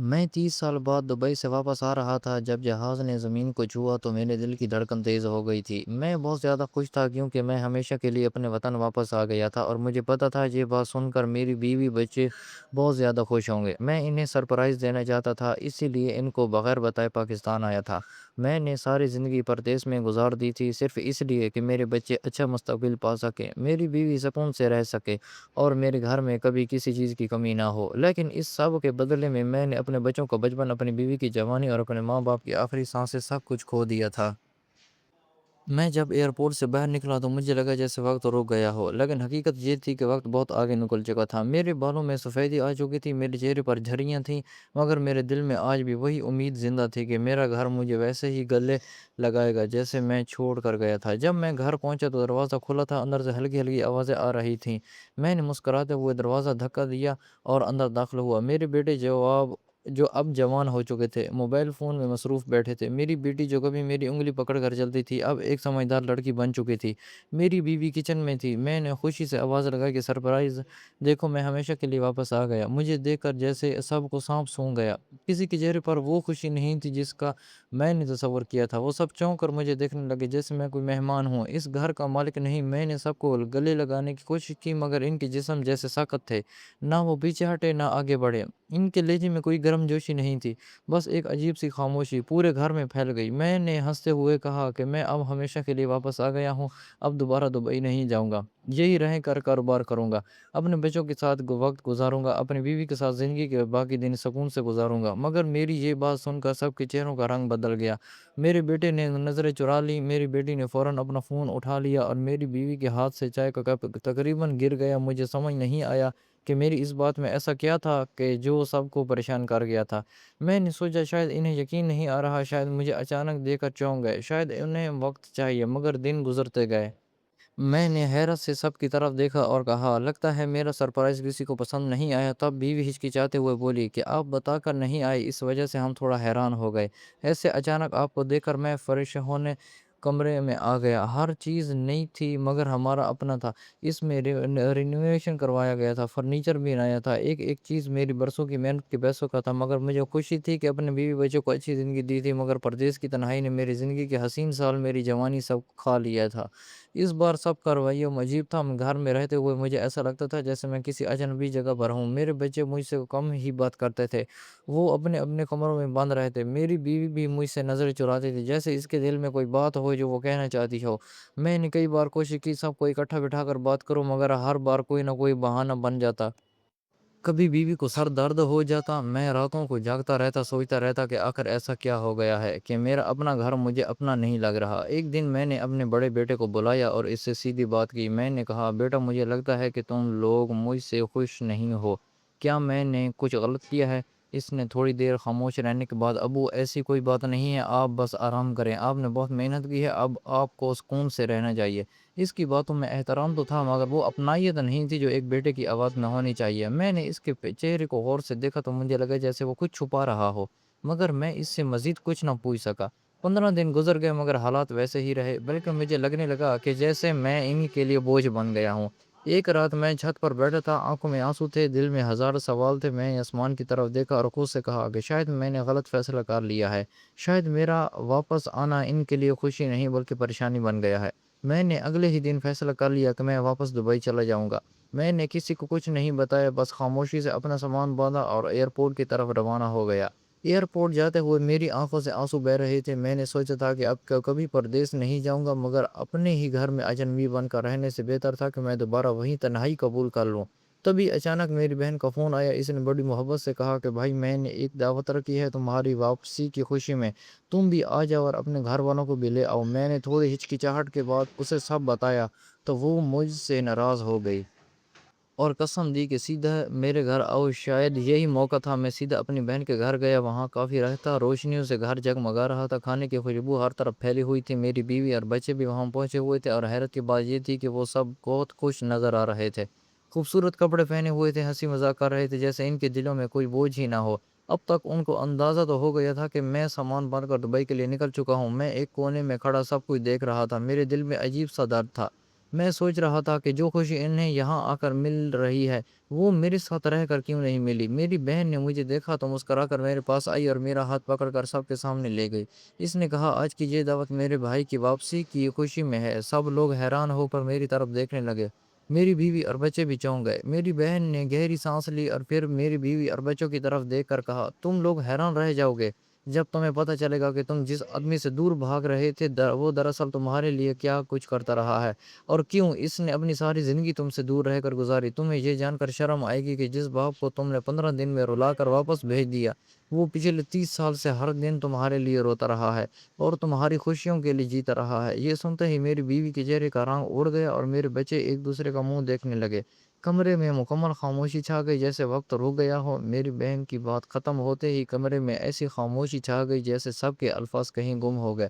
میں 30 سال بعد دبئی سے واپس آ رہا تھا۔ جب جہاز نے زمین کو چھوا تو میرے دل کی دھڑکن تیز ہو گئی تھی۔ میں بہت زیادہ خوش تھا کیونکہ میں ہمیشہ کے لیے اپنے وطن واپس آ گیا تھا اور مجھے پتا تھا یہ بات سن کر میری بیوی بچے بہت زیادہ خوش ہوں گے۔ میں انہیں سرپرائز دینا چاہتا تھا، اسی لیے ان کو بغیر بتائے پاکستان آیا تھا۔ میں نے ساری زندگی پردیس میں گزار دی تھی صرف اس لیے کہ میرے بچے اچھا مستقبل پا سکیں، میری بیوی سکون سے رہ سکے اور میرے گھر میں کبھی کسی چیز کی کمی نہ ہو۔ لیکن اس سب کے بدلے میں نے اپنے بچوں کا بچپن، اپنی بیوی کی جوانی اور اپنے ماں باپ کی آخری سانسیں سب کچھ کھو دیا تھا۔ میں جب ایئرپورٹ سے باہر نکلا تو مجھے لگا جیسے وقت رک گیا ہو، لیکن حقیقت یہ تھی کہ وقت بہت آگے نکل چکا تھا۔ میرے بالوں میں سفیدی آ چکی تھی، میرے چہرے پر جھریاں تھیں، مگر میرے دل میں آج بھی وہی امید زندہ تھی کہ میرا گھر مجھے ویسے ہی گلے لگائے گا جیسے میں چھوڑ کر گیا تھا۔ جب میں گھر پہنچا تو دروازہ کھلا تھا، اندر سے ہلکی ہلکی آوازیں آ رہی تھیں۔ میں نے مسکراتے ہوئے دروازہ دھکا دیا اور اندر داخل ہوا۔ میرے بیٹے جو اب جوان ہو چکے تھے، موبائل فون میں مصروف بیٹھے تھے۔ میری بیٹی جو کبھی میری انگلی پکڑ کر چلتی تھی، اب ایک سمجھدار لڑکی بن چکی تھی۔ میری بیوی کچن میں تھی۔ میں نے خوشی سے آواز لگائی کہ سرپرائز، دیکھو میں ہمیشہ کے لیے واپس آ گیا۔ مجھے دیکھ کر جیسے سب کو سانپ سونگھ گیا۔ کسی کے چہرے پر وہ خوشی نہیں تھی جس کا میں نے تصور کیا تھا۔ وہ سب چونک کر مجھے دیکھنے لگے جیسے میں کوئی مہمان ہوں، اس گھر کا مالک نہیں۔ میں نے سب کو گلے لگانے کی کوشش کی مگر ان کے جسم جیسے سخت تھے، نہ وہ پیچھے ہٹے نہ آگے بڑھے۔ ان کے لہجے میں کوئی گرم جوشی نہیں تھی، بس ایک عجیب سی خاموشی پورے گھر میں پھیل گئی۔ میں نے ہنستے ہوئے کہا کہ میں اب ہمیشہ کے لیے واپس آ گیا ہوں، اب دوبارہ دبئی نہیں جاؤں گا، یہی رہ کر کاروبار کروں گا، اپنے بچوں کے ساتھ وقت گزاروں گا، اپنی بیوی کے ساتھ زندگی کے باقی دن سکون سے گزاروں گا۔ مگر میری یہ بات سن کر سب کے چہروں کا رنگ بدل گیا۔ میرے بیٹے نے نظریں چرا لی، میری بیٹی نے فوراً اپنا فون اٹھا لیا اور میری بیوی کے ہاتھ سے چائے کا کپ تقریباً گر گیا۔ مجھے سمجھ نہیں آیا کہ میری اس بات میں ایسا کیا تھا کہ جو سب کو پریشان کر گیا تھا۔ میں نے سوچا شاید انہیں یقین نہیں آ رہا، شاید مجھے اچانک دیکھ کر چونک گئے، شاید انہیں وقت چاہیے، مگر دن گزرتے گئے۔ میں نے حیرت سے سب کی طرف دیکھا اور کہا، لگتا ہے میرا سرپرائز کسی کو پسند نہیں آیا۔ تب بیوی ہچکچاتے ہوئے بولی کہ آپ بتا کر نہیں آئے، اس وجہ سے ہم تھوڑا حیران ہو گئے۔ ایسے اچانک آپ کو دیکھ کر میں فرش ہونے کمرے میں آ گیا۔ ہر چیز نئی تھی مگر ہمارا اپنا تھا، اس میں رینوویشن کروایا گیا تھا، فرنیچر بھی نیا تھا، ایک ایک چیز میری برسوں کی محنت کے پیسوں کا تھا۔ مگر مجھے خوشی تھی کہ اپنے بیوی بچوں کو اچھی زندگی دی تھی، مگر پردیس کی تنہائی نے میری زندگی کے حسین سال، میری جوانی سب کھا لیا تھا۔ اس بار سب کا رویہ عجیب تھا۔ گھر میں رہتے ہوئے مجھے ایسا لگتا تھا جیسے میں کسی اجنبی جگہ پر ہوں۔ میرے بچے مجھ سے کم ہی بات کرتے تھے، وہ اپنے اپنے کمروں میں بند رہتے۔ میری بیوی بھی مجھ سے نظریں چراتی تھی جیسے اس کے دل میں کوئی بات ہو جو وہ کہنا چاہتی ہو۔ میں نے کئی بار کوشش کی سب کو اکٹھا بٹھا کر بات کروں، مگر ہر بار کوئی نہ کوئی بہانہ بن جاتا۔ کبھی بیوی کو سر درد ہو جاتا، میں راتوں کو جاگتا رہتا، سوچتا رہتا کہ آخر ایسا کیا ہو گیا ہے کہ میرا اپنا گھر مجھے اپنا نہیں لگ رہا۔ ایک دن میں نے اپنے بڑے بیٹے کو بلایا اور اس سے سیدھی بات کی۔ میں نے کہا، بیٹا مجھے لگتا ہے کہ تم لوگ مجھ سے خوش نہیں ہو، کیا میں نے کچھ غلط کیا ہے؟ اس نے تھوڑی دیر خاموش رہنے کے بعد، ابو ایسی کوئی بات نہیں ہے، آپ بس آرام کریں، آپ نے بہت محنت کی ہے، اب آپ کو سکون سے رہنا چاہیے۔ اس کی باتوں میں احترام تو تھا مگر وہ اپنائیت نہیں تھی جو ایک بیٹے کی آواز میں ہونی چاہیے۔ میں نے اس کے چہرے کو غور سے دیکھا تو مجھے لگا جیسے وہ کچھ چھپا رہا ہو، مگر میں اس سے مزید کچھ نہ پوچھ سکا۔ 15 دن گزر گئے مگر حالات ویسے ہی رہے، بلکہ مجھے لگنے لگا کہ جیسے میں انہی کے لیے بوجھ بن گیا ہوں۔ ایک رات میں چھت پر بیٹھا تھا، آنکھوں میں آنسو تھے، دل میں ہزار سوال تھے۔ میں نے آسمان کی طرف دیکھا اور خود سے کہا کہ شاید میں نے غلط فیصلہ کر لیا ہے، شاید میرا واپس آنا ان کے لیے خوشی نہیں بلکہ پریشانی بن گیا ہے۔ میں نے اگلے ہی دن فیصلہ کر لیا کہ میں واپس دبئی چلا جاؤں گا۔ میں نے کسی کو کچھ نہیں بتایا، بس خاموشی سے اپنا سامان باندھا اور ایئرپورٹ کی طرف روانہ ہو گیا۔ ایئرپورٹ جاتے ہوئے میری آنکھوں سے آنسو بہہ رہے تھے۔ میں نے سوچا تھا کہ اب کبھی پردیس نہیں جاؤں گا، مگر اپنے ہی گھر میں اجنبی بن کر رہنے سے بہتر تھا کہ میں دوبارہ وہیں تنہائی قبول کر لوں۔ تبھی اچانک میری بہن کا فون آیا۔ اس نے بڑی محبت سے کہا کہ بھائی، میں نے ایک دعوت رکھی ہے تمہاری واپسی کی خوشی میں، تم بھی آ جاؤ اور اپنے گھر والوں کو بھی لے آؤ۔ میں نے تھوڑی ہچکچاہٹ کے بعد اسے سب بتایا تو وہ مجھ سے ناراض ہو گئی اور قسم دی کہ سیدھا میرے گھر آؤ۔ شاید یہی موقع تھا، میں سیدھا اپنی بہن کے گھر گیا۔ وہاں کافی رہا تھا، روشنیوں سے گھر جگمگا رہا تھا، کھانے کی خوشبو ہر طرف پھیلی ہوئی تھی۔ میری بیوی اور بچے بھی وہاں پہنچے ہوئے تھے اور حیرت کی بات یہ تھی کہ وہ سب بہت خوش نظر آ رہے تھے، خوبصورت کپڑے پہنے ہوئے تھے، ہنسی مذاق کر رہے تھے جیسے ان کے دلوں میں کوئی بوجھ ہی نہ ہو۔ اب تک ان کو اندازہ تو ہو گیا تھا کہ میں سامان باندھ کر دبئی کے لیے نکل چکا ہوں۔ میں ایک کونے میں کھڑا سب کچھ دیکھ رہا تھا، میرے دل میں عجیب سا درد تھا۔ میں سوچ رہا تھا کہ جو خوشی انہیں یہاں آ کر مل رہی ہے وہ میرے ساتھ رہ کر کیوں نہیں ملی۔ میری بہن نے مجھے دیکھا تو مسکرا کر میرے پاس آئی اور میرا ہاتھ پکڑ کر سب کے سامنے لے گئی۔ اس نے کہا، آج کی یہ دعوت میرے بھائی کی واپسی کی خوشی میں ہے۔ سب لوگ حیران ہو کر میری طرف دیکھنے لگے۔ میری بیوی اور بچے بھی چونک گئے۔ میری بہن نے گہری سانس لی اور پھر میری بیوی اور بچوں کی طرف دیکھ کر کہا، تم لوگ حیران رہ جاؤ گے جب تمہیں پتہ چلے گا کہ تم جس آدمی سے دور بھاگ رہے تھے وہ دراصل تمہارے لیے کیا کچھ کرتا رہا ہے اور کیوں اس نے اپنی ساری زندگی تم سے دور رہ کر گزاری۔ تمہیں یہ جان کر شرم آئے گی کہ جس باپ کو تم نے 15 دن میں رلا کر واپس بھیج دیا وہ پچھلے 30 سال سے ہر دن تمہارے لیے روتا رہا ہے اور تمہاری خوشیوں کے لیے جیتا رہا ہے۔ یہ سنتے ہی میری بیوی کے چہرے کا رنگ اڑ گیا اور میرے بچے ایک دوسرے کا منہ دیکھنے لگے۔ کمرے میں مکمل خاموشی چھا گئی، جیسے وقت رک گیا ہو۔ میری بہن کی بات ختم ہوتے ہی کمرے میں ایسی خاموشی چھا گئی جیسے سب کے الفاظ کہیں گم ہو گئے۔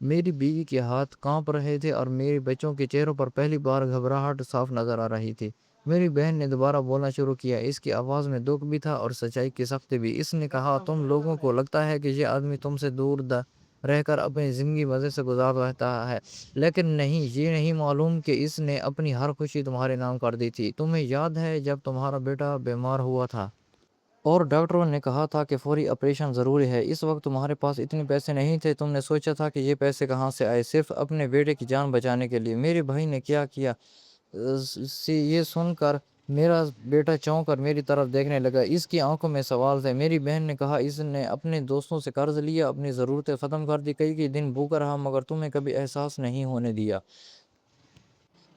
میری بیوی کے ہاتھ کانپ رہے تھے اور میرے بچوں کے چہروں پر پہلی بار گھبراہٹ صاف نظر آ رہی تھی۔ میری بہن نے دوبارہ بولنا شروع کیا۔ اس کی آواز میں دکھ بھی تھا اور سچائی کی سختی بھی۔ اس نے کہا، تم لوگوں کو لگتا ہے کہ یہ آدمی تم سے دور رہ کر اپنی زندگی مزے سے گزار رہتا ہے، لیکن نہیں، یہ نہیں معلوم کہ اس نے اپنی ہر خوشی تمہارے نام کر دی تھی۔ تمہیں یاد ہے جب تمہارا بیٹا بیمار ہوا تھا اور ڈاکٹروں نے کہا تھا کہ فوری آپریشن ضروری ہے؟ اس وقت تمہارے پاس اتنے پیسے نہیں تھے۔ تم نے سوچا تھا کہ یہ پیسے کہاں سے آئے؟ صرف اپنے بیٹے کی جان بچانے کے لیے۔ میرے بھائی نے کیا کیا؟ یہ سن کر میرا بیٹا چونک کر میری طرف دیکھنے لگا۔ اس کی آنکھوں میں سوال تھے۔ میری بہن نے کہا، اس نے اپنے دوستوں سے قرض لیا، اپنی ضرورتیں ختم کر دی، کئی دن بھوکا رہا مگر تمہیں کبھی احساس نہیں ہونے دیا۔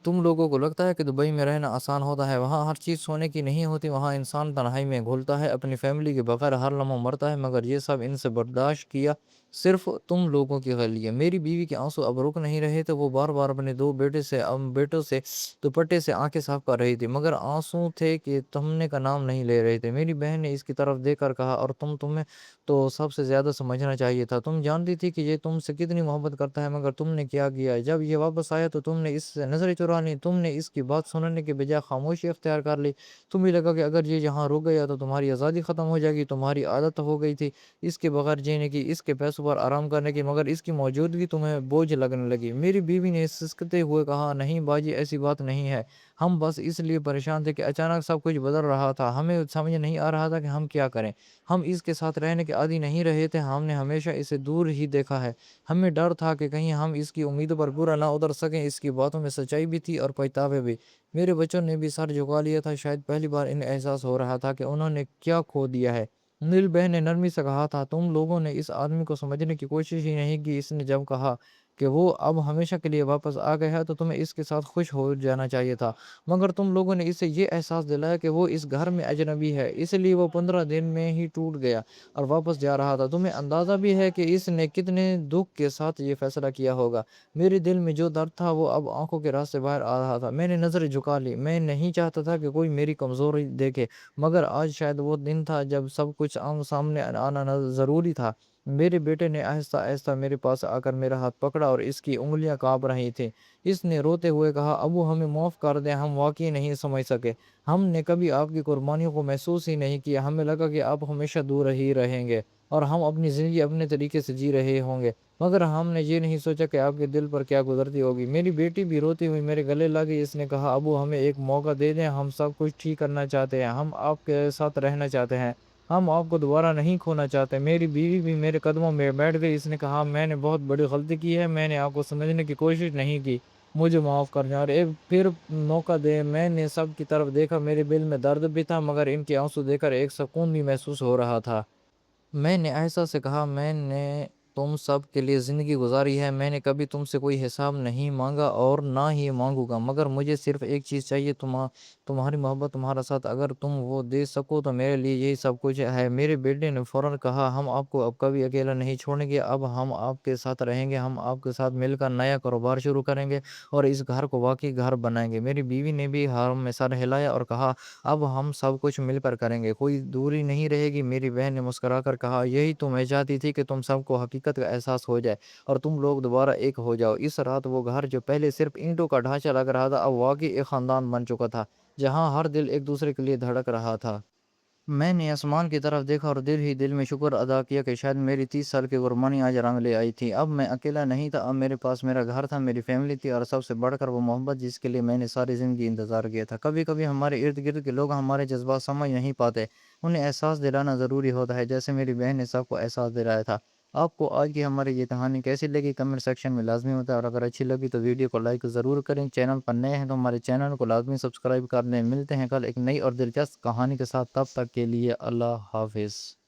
تم لوگوں کو لگتا ہے کہ دبئی میں رہنا آسان ہوتا ہے، وہاں ہر چیز سونے کی نہیں ہوتی، وہاں انسان تنہائی میں گھلتا ہے، اپنی فیملی کے بغیر ہر لمحہ مرتا ہے، مگر یہ سب ان سے برداشت کیا صرف تم لوگوں کے لیے۔ میری بیوی کے آنسو اب رک نہیں رہے تھے۔ وہ بار بار اپنے دو بیٹوں سے دوپٹے سے آنکھیں صاف کر رہی تھی مگر آنسو تھے کہ تھمنے کا نام نہیں لے رہے تھے۔ میری بہن نے اس کی طرف دیکھ کر کہا، اور تمہیں تو سب سے زیادہ سمجھنا چاہیے تھا۔ تم جانتی تھی کہ یہ تم سے کتنی محبت کرتا ہے مگر تم نے کیا کیا؟ جب یہ واپس آیا تو تم نے اس سے نظریں چرا لیں، تم نے اس کی بات سننے کے بجائے خاموشی اختیار کر لی۔ تمہیں لگا کہ اگر یہ یہاں رک گیا تو تمہاری آزادی ختم ہو جائے گی۔ تمہاری عادت ہو گئی تھی اس کے بغیر جینے کی، اس کے پیسوں پر آرام کرنے کی، مگر اس کی موجودگی تمہیں بوجھ لگنے لگی۔ میری بیوی نے سسکتے ہوئے کہا، نہیں باجی، ایسی بات نہیں ہے، ہم بس اس لیے پریشان تھے کہ اچانک سب کچھ بدل رہا تھا، ہمیں سمجھ نہیں آ رہا تھا کہ ہم کیا کریں۔ ہم اس کے ساتھ رہنے کے عادی نہیں رہے تھے، ہم نے ہمیشہ اسے دور ہی دیکھا ہے۔ ہمیں ڈر تھا کہ کہیں ہم اس کی امیدوں پر پورا نہ اتر سکیں۔ اس کی باتوں میں سچائی بھی تھی اور پچھتاوے بھی۔ میرے بچوں نے بھی سر جھکا لیا تھا، شاید پہلی بار انہیں احساس ہو رہا تھا کہ انہوں نے کیا کھو دیا ہے۔ میری بہن نے نرمی سے کہا تھا، تم لوگوں نے اس آدمی کو سمجھنے کی کوشش ہی نہیں کی۔ اس نے جب کہا کہ وہ اب ہمیشہ کے لیے واپس آ گیا ہے تو تمہیں اس کے ساتھ خوش ہو جانا چاہیے تھا، مگر تم لوگوں نے اسے یہ احساس دلایا کہ وہ اس گھر میں اجنبی ہے، اس لیے وہ 15 دن میں ہی ٹوٹ گیا اور واپس جا رہا تھا۔ تمہیں اندازہ بھی ہے کہ اس نے کتنے دکھ کے ساتھ یہ فیصلہ کیا ہوگا۔ میرے دل میں جو درد تھا وہ اب آنکھوں کے راستے باہر آ رہا تھا۔ میں نے نظریں جھکا لی، میں نہیں چاہتا تھا کہ کوئی میری کمزوری دیکھے، مگر آج شاید وہ دن تھا جب سب کچھ سامنے آنا ضروری تھا۔ میرے بیٹے نے آہستہ آہستہ میرے پاس آ کر میرا ہاتھ پکڑا اور اس کی انگلیاں کانپ رہی تھیں۔ اس نے روتے ہوئے کہا، ابو ہمیں معاف کر دیں، ہم واقعی نہیں سمجھ سکے، ہم نے کبھی آپ کی قربانیوں کو محسوس ہی نہیں کیا، ہمیں لگا کہ آپ ہمیشہ دور ہی رہیں گے اور ہم اپنی زندگی اپنے طریقے سے جی رہے ہوں گے، مگر ہم نے یہ نہیں سوچا کہ آپ کے دل پر کیا گزرتی ہوگی۔ میری بیٹی بھی روتی ہوئی میرے گلے لگی۔ اس نے کہا، ابو ہمیں ایک موقع دے دیں، ہم سب کچھ ٹھیک کرنا چاہتے ہیں، ہم آپ کے ساتھ رہنا چاہتے ہیں، ہم آپ کو دوبارہ نہیں کھونا چاہتے۔ میری بیوی بھی میرے قدموں میں بیٹھ گئی۔ اس نے کہا، میں نے بہت بڑی غلطی کی ہے، میں نے آپ کو سمجھنے کی کوشش نہیں کی، مجھے معاف کر دیں اور ایک پھر موقع دیں۔ میں نے سب کی طرف دیکھا، میرے دل میں درد بھی تھا مگر ان کے آنسو دیکھ کر ایک سکون بھی محسوس ہو رہا تھا۔ میں نے عائشہ سے کہا، میں نے تم سب کے لیے زندگی گزاری ہے، میں نے کبھی تم سے کوئی حساب نہیں مانگا اور نہ ہی مانگوں گا، مگر مجھے صرف ایک چیز چاہیے، تمہاری محبت، تمہارا ساتھ، اگر تم وہ دے سکو تو میرے لیے یہی سب کچھ ہے۔ میرے بیٹے نے فوراً کہا، ہم آپ کو اب کبھی اکیلا نہیں چھوڑیں گے، اب ہم آپ کے ساتھ رہیں گے، ہم آپ کے ساتھ مل کر نیا کاروبار شروع کریں گے اور اس گھر کو واقعی گھر بنائیں گے۔ میری بیوی نے بھی حرم میں سر ہلایا اور کہا، اب ہم سب کچھ مل کر کریں گے، کوئی دوری نہیں رہے گی۔ میری بہن نے مسکرا کر کہا، یہی تو میں چاہتی تھی کہ تم سب کو حقیقت کا احساس ہو جائے اور تم لوگ دوبارہ ایک ہو جاؤ۔ اس رات وہ گھر جو پہلے صرف اینٹوں کا ڈھانچہ لگ رہا تھا اب واقعی ایک خاندان بن چکا تھا، جہاں ہر دل ایک دوسرے کے لیے دھڑک رہا تھا۔ میں نے آسمان کی طرف دیکھا اور دل ہی دل میں شکر ادا کیا کہ شاید میری 30 سال کی قربانی آج رنگ لے آئی تھی۔ اب میں اکیلا نہیں تھا، اب میرے پاس میرا گھر تھا، میری فیملی تھی، اور سب سے بڑھ کر وہ محبت جس کے لیے میں نے ساری زندگی انتظار کیا تھا۔ کبھی کبھی ہمارے ارد گرد کے لوگ ہمارے جذبات سمجھ نہیں پاتے، انہیں احساس دلانا ضروری ہوتا ہے، جیسے میری بہن نے سب کو احساس دلایا تھا۔ آپ کو آج کی ہماری یہ کہانی کیسی لگی کمنٹ سیکشن میں لازمی ہوتا ہے، اور اگر اچھی لگی تو ویڈیو کو لائک ضرور کریں۔ چینل پر نئے ہیں تو ہمارے چینل کو لازمی سبسکرائب کر لیں۔ ملتے ہیں کل ایک نئی اور دلچسپ کہانی کے ساتھ، تب تک کے لیے اللہ حافظ۔